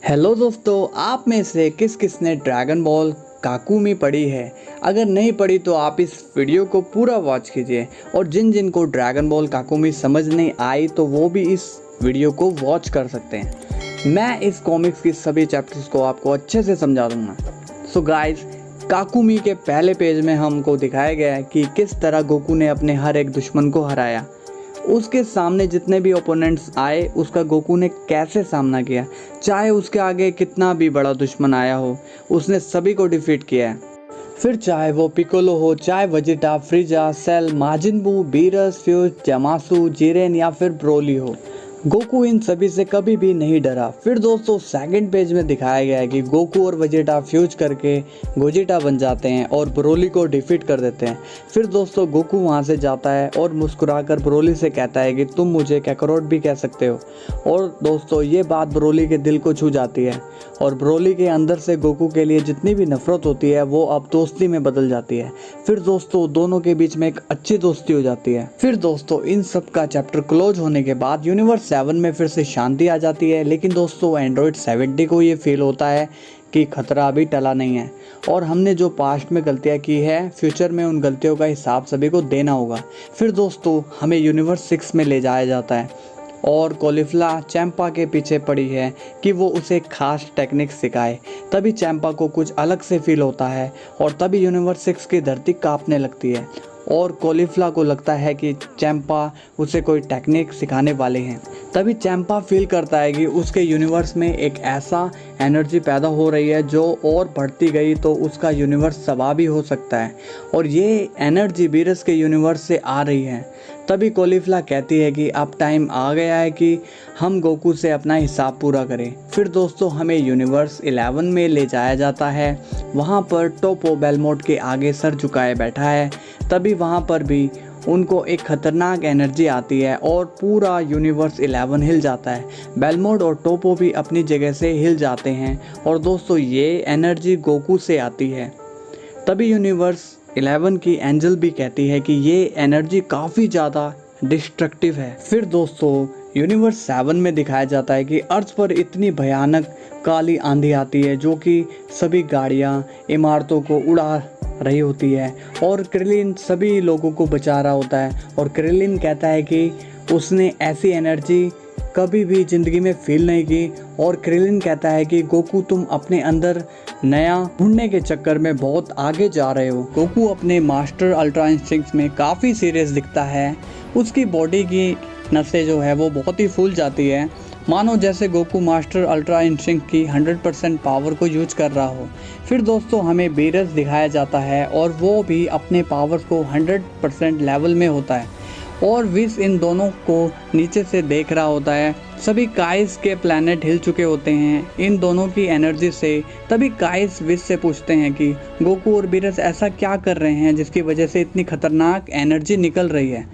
Hello दोस्तों, आप में से किस किस ने ड्रैगन बॉल काकुमी पढ़ी है। अगर नहीं पढ़ी तो आप इस वीडियो को पूरा वॉच कीजिए और जिन जिन को ड्रैगन बॉल काकुमी समझ नहीं आई तो वो भी इस वीडियो को वॉच कर सकते हैं। मैं इस कॉमिक्स की सभी चैप्टर्स को आपको अच्छे से समझा दूंगा। सो गाइस, काकुमी के पहले पेज में हमको दिखाया गया है कि किस तरह गोकू ने अपने हर एक दुश्मन को हराया। उसके सामने जितने भी ओपोनेंट्स आए उसका गोकू ने कैसे सामना किया, चाहे उसके आगे कितना भी बड़ा दुश्मन आया हो उसने सभी को डिफीट किया है। फिर चाहे वो पिकोलो हो, चाहे वेजिटा, फ्रीजा, सेल, माजिन बू, बीरस, फ्यूज, जमासू, जिरेन या फिर ब्रोली हो, गोकू इन सभी से कभी भी नहीं डरा। फिर दोस्तों सेकंड पेज में दिखाया गया है कि गोकू और वेजिटा फ्यूज करके गोजिटा बन जाते हैं और ब्रोली को डिफीट कर देते हैं। फिर दोस्तों गोकू वहां से जाता है और मुस्कुराकर ब्रोली से कहता है कि तुम मुझे कैकरोट भी कह सकते हो। और दोस्तों ये बात ब्रोली के दिल को छू जाती है और ब्रोली के अंदर से गोकू के लिए जितनी भी नफरत होती है वो अब दोस्ती में बदल जाती है। फिर दोस्तों दोनों के बीच में एक अच्छी दोस्ती हो जाती है। फिर दोस्तों इन सब का चैप्टर क्लोज होने के बाद यूनिवर्स 7 में फिर से शांति आ जाती है। लेकिन दोस्तों एंड्रॉइड 70 को ये फील होता है कि खतरा अभी टला नहीं है और हमने जो पास्ट में गलतियां की है फ्यूचर में उन गलतियों का हिसाब सभी को देना होगा। फिर दोस्तों हमें यूनिवर्स 6 में ले जाया जाता है और कॉलीफ्ला चैंपा के पीछे पड़ी है कि वो उसे खास टेक्निक सिखाए। तभी चैंपा को कुछ अलग से फील होता है और तभी यूनिवर्स 6 की धरती कांपने लगती है और कॉलीफ्ला को लगता है कि चैंपा उसे कोई टेक्निक सिखाने वाले हैं। तभी चैंपा फील करता है कि उसके यूनिवर्स में एक ऐसा एनर्जी पैदा हो रही है जो और बढ़ती गई तो उसका यूनिवर्स तबाह भी हो सकता है और ये एनर्जी बीरस के यूनिवर्स से आ रही है। तभी कॉलीफ्ला कहती है कि अब टाइम आ गया है कि हम गोकू से अपना हिसाब पूरा करें। फिर दोस्तों हमें यूनिवर्स 11 में ले जाया जाता है। वहाँ पर टोपो बेलमोट के आगे सर झुकाए बैठा है। तभी वहाँ पर भी उनको एक खतरनाक एनर्जी आती है और पूरा यूनिवर्स 11 हिल जाता है। बेलमोट और टोपो भी अपनी जगह से हिल जाते हैं और दोस्तों ये एनर्जी गोकू से आती है। तभी यूनिवर्स 11 की एंजल भी कहती है कि ये एनर्जी काफ़ी ज़्यादा डिस्ट्रक्टिव है। फिर दोस्तों यूनिवर्स 7 में दिखाया जाता है कि अर्थ पर इतनी भयानक काली आंधी आती है जो कि सभी गाड़ियाँ इमारतों को उड़ा रही होती है और क्रिलिन सभी लोगों को बचा रहा होता है। और क्रिलिन कहता है कि उसने ऐसी एनर्जी कभी भी ज़िंदगी में फील नहीं की। और क्रिलिन कहता है कि गोकू तुम अपने अंदर नया ढूंढने के चक्कर में बहुत आगे जा रहे हो। गोकू अपने मास्टर अल्ट्रा इंस्टिंक्ट में काफ़ी सीरियस दिखता है। उसकी बॉडी की नसें जो है वो बहुत ही फूल जाती है, मानो जैसे गोकू मास्टर अल्ट्रा इंस्टिंक्ट की 100% पावर को यूज कर रहा हो। फिर दोस्तों हमें बीरस दिखाया जाता है और वो भी अपने पावर्स को 100% लेवल में होता है और विस इन दोनों को नीचे से देख रहा होता है। सभी काइस के प्लैनेट हिल चुके होते हैं इन दोनों की एनर्जी से। तभी काइस विस से पूछते हैं कि गोकू और बीरस ऐसा क्या कर रहे हैं जिसकी वजह से इतनी खतरनाक एनर्जी निकल रही है।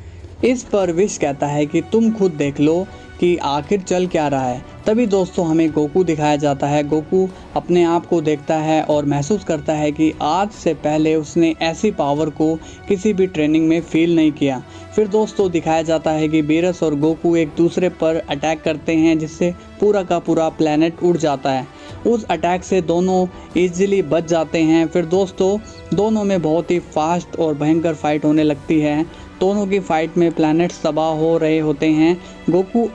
इस पर विश कहता है कि तुम खुद देख लो कि आखिर चल क्या रहा है। तभी दोस्तों हमें गोकू दिखाया जाता है। गोकू अपने आप को देखता है और महसूस करता है कि आज से पहले उसने ऐसी पावर को किसी भी ट्रेनिंग में फील नहीं किया। फिर दोस्तों दिखाया जाता है कि बीरस और गोकू एक दूसरे पर अटैक करते हैं जिससे पूरा का पूरा प्लेनेट उड़ जाता है। उस अटैक से दोनों इजीली बच जाते हैं। फिर दोस्तों दोनों में बहुत ही फास्ट और भयंकर फाइट होने लगती है। दोनों की फाइट में प्लैनेट्स तबाह हो रहे होते हैं। गोकू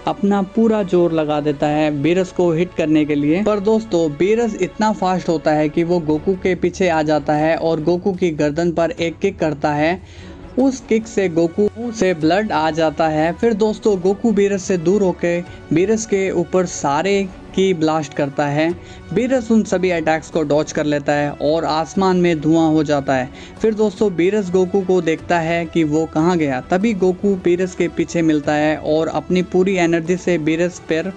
अपना पूरा जोर लगा देता है बीरस को हिट करने के लिए, पर दोस्तों बीरस इतना फास्ट होता है कि वो गोकू के पीछे आ जाता है और गोकू की गर्दन पर एक किक करता है। उस किक से गोकू से ब्लड आ जाता है। फिर दोस्तों गोकू बीरस से दूर होकर बीरस के ऊपर सारे की ब्लास्ट करता है। बीरस उन सभी अटैक्स को डॉच कर लेता है और आसमान में धुआं हो जाता है। फिर दोस्तों बीरस गोकू को देखता है कि वो कहाँ गया। तभी गोकू बीरस के पीछे मिलता है और अपनी पूरी एनर्जी से बीरस पर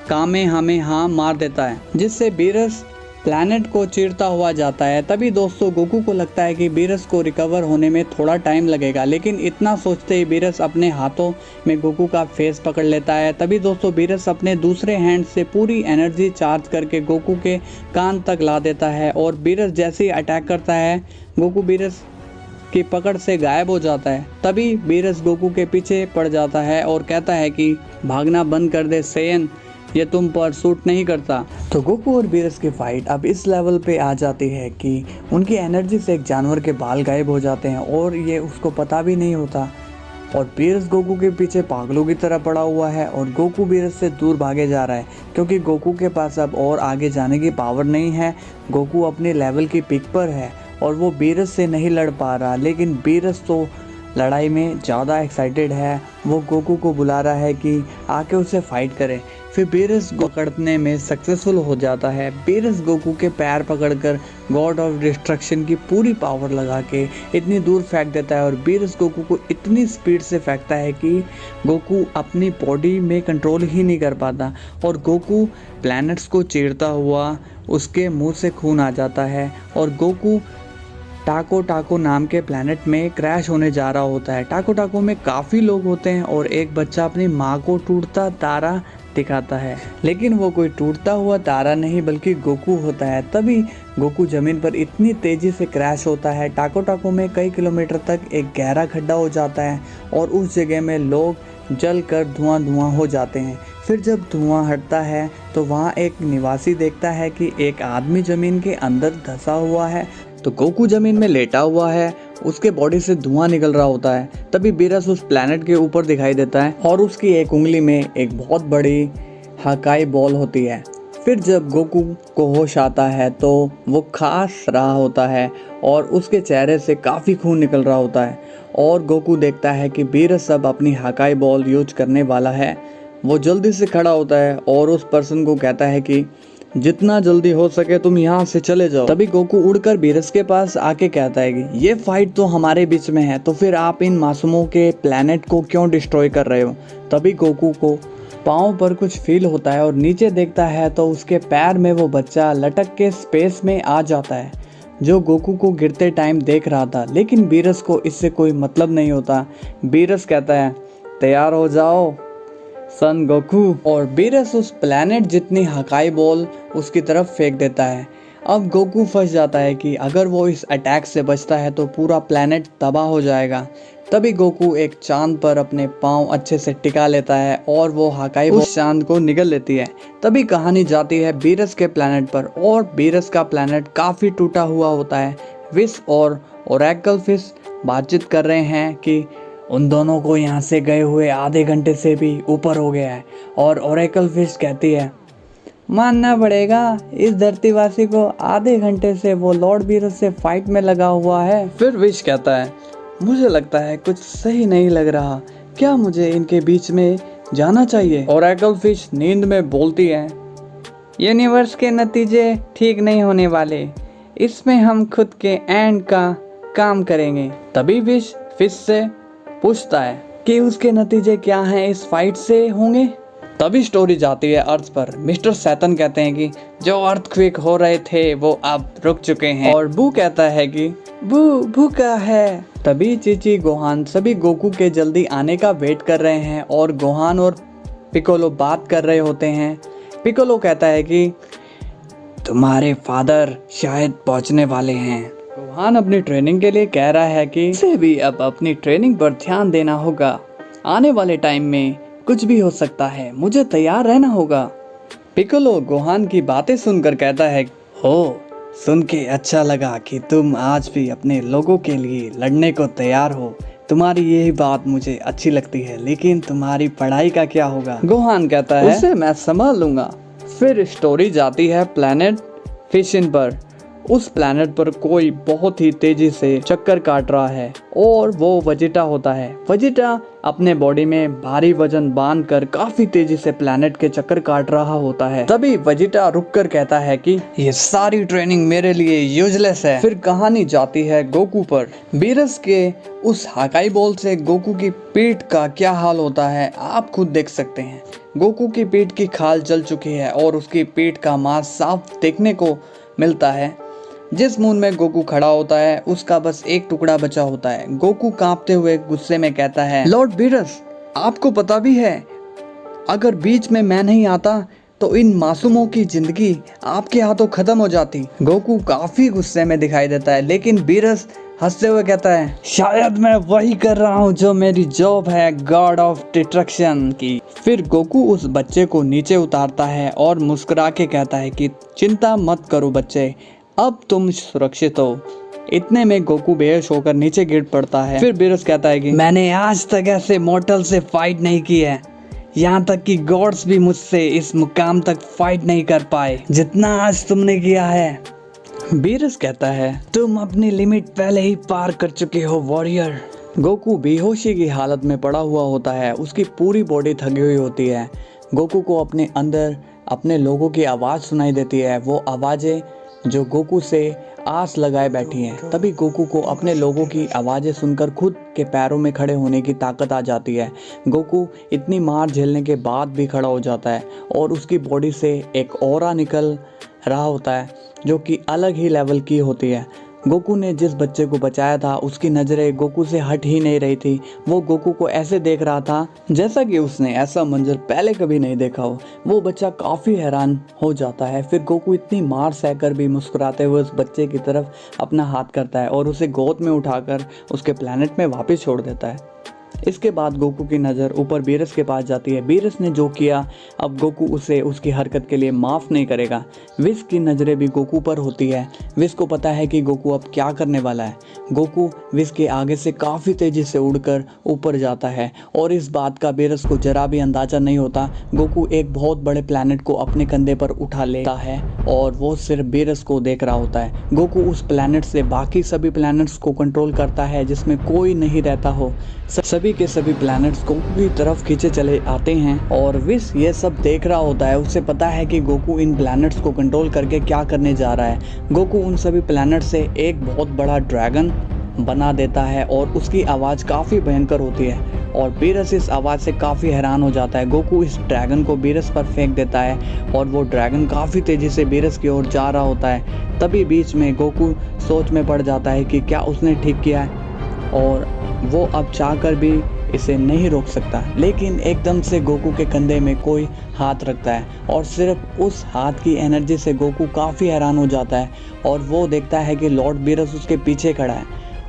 कामेहामेहा मार देता है जिससे बीरस प्लैनेट को चीरता हुआ जाता है। तभी दोस्तों गोकू को लगता है कि बीरस को रिकवर होने में थोड़ा टाइम लगेगा, लेकिन इतना सोचते ही बीरस अपने हाथों में गोकू का फेस पकड़ लेता है। तभी दोस्तों बीरस अपने दूसरे हैंड से पूरी एनर्जी चार्ज करके गोकू के कान तक ला देता है और बीरस जैसे ही अटैक करता है गोकू बीरस की पकड़ से गायब हो जाता है। तभी बीरस गोकू के पीछे पड़ जाता है और कहता है कि भागना बंद कर दे सेयन, ये तुम पर सूट नहीं करता। तो गोकू और बीरस की फाइट अब इस लेवल पे आ जाती है कि उनकी एनर्जी से एक जानवर के बाल गायब हो जाते हैं और ये उसको पता भी नहीं होता। और बीरस गोकू के पीछे पागलों की तरह पड़ा हुआ है और गोकू बीरस से दूर भागे जा रहा है क्योंकि गोकू के पास अब और आगे जाने की पावर नहीं है। गोकू अपने लेवल की पीक पर है और वो बीरस से नहीं लड़ पा रहा, लेकिन बीरस तो लड़ाई में ज़्यादा एक्साइटेड है। वो गोकू को बुला रहा है कि आके उससे फाइट करे। फिर बीरस पकड़ने में सक्सेसफुल हो जाता है। बीरस गोकू के पैर पकड़कर गॉड ऑफ डिस्ट्रक्शन की पूरी पावर लगा के इतनी दूर फेंक देता है और बीरस गोकू को इतनी स्पीड से फेंकता है कि गोकू अपनी बॉडी में कंट्रोल ही नहीं कर पाता और गोकू प्लैनेट्स को चीरता हुआ उसके मुंह से खून आ जाता है और गोकू टाको टाको नाम के प्लैनेट में क्रैश होने जा रहा होता है। टाको टाको में काफ़ी लोग होते हैं और एक बच्चा अपनी माँ को टूटता तारा दिखाता है, लेकिन वो कोई टूटता हुआ तारा नहीं बल्कि गोकू होता है। तभी गोकू ज़मीन पर इतनी तेज़ी से क्रैश होता है, टाको टाको में कई किलोमीटर तक एक गहरा खड्डा हो जाता है और उस जगह में लोग जल कर धुआं धुआं हो जाते हैं। फिर जब धुआं हटता है तो वहाँ एक निवासी देखता है कि एक आदमी ज़मीन के अंदर धंसा हुआ है। तो गोकू ज़मीन में लेटा हुआ है, उसके बॉडी से धुआं निकल रहा होता है। तभी बीरस उस प्लैनेट के ऊपर दिखाई देता है और उसकी एक उंगली में एक बहुत बड़ी हकाई बॉल होती है। फिर जब गोकू को होश आता है तो वो खास रहा होता है और उसके चेहरे से काफ़ी खून निकल रहा होता है और गोकू देखता है कि बीरस अब अपनी हकाई बॉल यूज करने वाला है। वो जल्दी से खड़ा होता है और उस पर्सन को कहता है कि जितना जल्दी हो सके तुम यहाँ से चले जाओ। तभी गोकू उड़कर बीरस के पास आके कहता है कि ये फाइट तो हमारे बीच में है, तो फिर आप इन मासूमों के प्लैनेट को क्यों डिस्ट्रॉय कर रहे हो। तभी गोकू को पाँव पर कुछ फील होता है और नीचे देखता है तो उसके पैर में वो बच्चा लटक के स्पेस में आ जाता है जो गोकू को गिरते टाइम देख रहा था, लेकिन बीरस को इससे कोई मतलब नहीं होता। बीरस कहता है तैयार हो जाओ सन गोकू, और बीरस उस प्लैनेट जितनी हकाई बॉल उसकी तरफ फेंक देता है। अब गोकू फंस जाता है कि अगर वो इस अटैक से बचता है तो पूरा प्लैनेट तबाह हो जाएगा। तभी गोकू एक चांद पर अपने पांव अच्छे से टिका लेता है और वो हकाई उस चांद को निगल लेती है। तभी कहानी जाती है बीरस के प्लैनेट पर और बीरस का प्लैनेट काफ़ी टूटा हुआ होता है। विश और ओरेकल फिश बातचीत कर रहे हैं कि उन दोनों को यहाँ से गए हुए आधे घंटे से भी ऊपर हो गया है और ओरेकल फिश कहती है मानना पड़ेगा इस धरतीवासी को आधे घंटे से वो लॉर्ड बीरस से फाइट में लगा हुआ है। फिर विश कहता है मुझे लगता है कुछ सही नहीं लग रहा, क्या मुझे इनके बीच में जाना चाहिए। ओरेकल फिश नींद में बोलती है यूनिवर्स के नतीजे ठीक नहीं होने वाले, इसमें हम खुद के एंड का काम करेंगे। तभी विश फिश से पूछता है कि उसके नतीजे क्या हैं, इस फाइट से होंगे। तभी स्टोरी जाती है अर्थ पर। मिस्टर सैतन कहते हैं कि जो अर्थक्वेक हो रहे थे वो अब रुक चुके हैं और बू कहता है कि बू भूखा है। तभी चीची गोहान सभी गोकू के जल्दी आने का वेट कर रहे हैं और गोहान और पिकोलो बात कर रहे होते हैं। पिकोलो कहता है कि तुम्हारे फादर शायद पहुंचने वाले हैं। गोहान अपनी ट्रेनिंग के लिए कह रहा है कि इसे भी अब अपनी ट्रेनिंग पर ध्यान देना होगा, आने वाले टाइम में कुछ भी हो सकता है, मुझे तैयार रहना होगा। पिकोलो गोहान की बातें सुनकर कहता है हो सुन के अच्छा लगा कि तुम आज भी अपने लोगों के लिए लड़ने को तैयार हो, तुम्हारी यही बात मुझे अच्छी लगती है, लेकिन तुम्हारी पढ़ाई का क्या होगा। गोहान कहता है उसे मैं संभाल लूंगा। फिर स्टोरी जाती है प्लैनेट फिशिन पर। उस प्लैनेट पर कोई बहुत ही तेजी से चक्कर काट रहा है और वो वेजिटा होता है। वेजिटा अपने बॉडी में भारी वजन बांध कर काफी तेजी से प्लैनेट के चक्कर काट रहा होता है। तभी वेजिटा रुककर कहता है कि ये सारी ट्रेनिंग मेरे लिए यूजलेस है। फिर कहानी जाती है गोकू पर। बीरस के उस हकाई बॉल से गोकू की पीठ का क्या हाल होता है आप खुद देख सकते हैं। गोकू की पीठ की खाल जल चुकी है और उसकी पीठ का मांस साफ देखने को मिलता है। जिस मून में गोकू खड़ा होता है उसका बस एक टुकड़ा बचा होता है। गोकू कांपते हुए गुस्से में कहता है लॉर्ड बीरस आपको पता भी है अगर बीच में मैं नहीं आता तो इन मासूमों की जिंदगी आपके हाथों खत्म हो जाती। गोकू काफी गुस्से में दिखाई देता है, लेकिन बीरस हंसते हुए कहता है शायद मैं वही कर रहा हूँ जो मेरी जॉब है गॉड ऑफ डिस्ट्रक्शन की। फिर गोकू उस बच्चे को नीचे उतारता है और मुस्कुरा के कहता है कि चिंता मत करो बच्चे, अब तुम सुरक्षित हो। इतने में गोकू बेहोश होकर नीचे गिर पड़ता है। फिर बीरस कहता है कि मैंने आज तक ऐसे मॉर्टल से फाइट नहीं की है, यहाँ तक कि गॉड्स भी मुझसे इस मुकाम तक फाइट नहीं कर पाए जितना आज तुमने किया है। बीरस कहता है तुम अपनी लिमिट पहले ही पार कर चुके हो वॉरियर। गोकू बेहोशी की हालत में पड़ा हुआ होता है, उसकी पूरी बॉडी थकी हुई होती है। गोकू को अपने अंदर अपने लोगों की आवाज़ सुनाई देती है, वो आवाज़ें जो गोकू से आस लगाए बैठी हैं। तभी गोकू को अपने लोगों की आवाज़ें सुनकर खुद के पैरों में खड़े होने की ताकत आ जाती है। गोकू इतनी मार झेलने के बाद भी खड़ा हो जाता है और उसकी बॉडी से एक ऑरा निकल रहा होता है जो कि अलग ही लेवल की होती है। गोकू ने जिस बच्चे को बचाया था उसकी नज़रें गोकू से हट ही नहीं रही थी। वो गोकू को ऐसे देख रहा था जैसा कि उसने ऐसा मंजर पहले कभी नहीं देखा हो। वो बच्चा काफ़ी हैरान हो जाता है। फिर गोकू इतनी मार सहकर भी मुस्कुराते हुए उस बच्चे की तरफ अपना हाथ करता है और उसे गोद में उठाकर उसके प्लैनेट में वापस छोड़ देता है। इसके बाद गोकू की नज़र ऊपर बीरस के पास जाती है। बीरस ने जो किया अब गोकू उसे उसकी हरकत के लिए माफ़ नहीं करेगा। विस की नज़रें भी गोकू पर होती है। विस को पता है कि गोकू अब क्या करने वाला है। गोकू विस के आगे से काफ़ी तेज़ी से उड़कर ऊपर जाता है और इस बात का बीरस को जरा भी अंदाज़ा नहीं होता। गोकू एक बहुत बड़े प्लैनेट को अपने कंधे पर उठा लेता है और वो सिर्फ बीरस को देख रहा होता है। गोकू उस प्लैनेट से बाकी सभी प्लैनेट्स को कंट्रोल करता है जिसमें कोई नहीं रहता हो। सभी के सभी प्लैनेट्स गोकू की तरफ खींचे चले आते हैं और विस ये सब देख रहा होता है। उसे पता है कि गोकू इन प्लैनेट्स को कंट्रोल करके क्या करने जा रहा है। गोकू उन सभी प्लैनेट से एक बहुत बड़ा ड्रैगन बना देता है और उसकी आवाज़ काफ़ी भयंकर होती है और बीरस इस आवाज़ से काफ़ी हैरान हो जाता है। गोकू इस ड्रैगन को बीरस पर फेंक देता है और वो ड्रैगन काफ़ी तेज़ी से बीरस की ओर जा रहा होता है। तभी बीच में गोकू सोच में पड़ जाता है कि क्या उसने ठीक किया है और वो अब चाहकर भी इसे नहीं रोक सकता। लेकिन एकदम से गोकू के कंधे में कोई हाथ रखता है और सिर्फ उस हाथ की एनर्जी से गोकू काफ़ी हैरान हो जाता है और वो देखता है कि लॉर्ड बीरस उसके पीछे खड़ा है,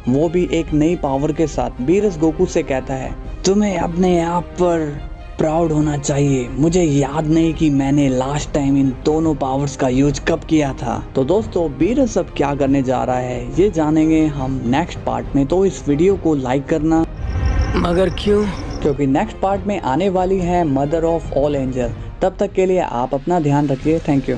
वो भी एक नई पावर के साथ। बीरस गोकू से कहता है तुम्हें अपने आप पर प्राउड होना चाहिए। मुझे याद नहीं कि मैंने लास्ट टाइम इन दोनों पावर्स का यूज कब किया था। तो दोस्तों बीरस अब क्या करने जा रहा है ये जानेंगे हम नेक्स्ट पार्ट में। तो इस वीडियो को लाइक करना। मगर क्यों? क्योंकि नेक्स्ट पार्ट में आने वाली है मदर ऑफ ऑल एंजल। तब तक के लिए आप अपना ध्यान रखिए। Thank you.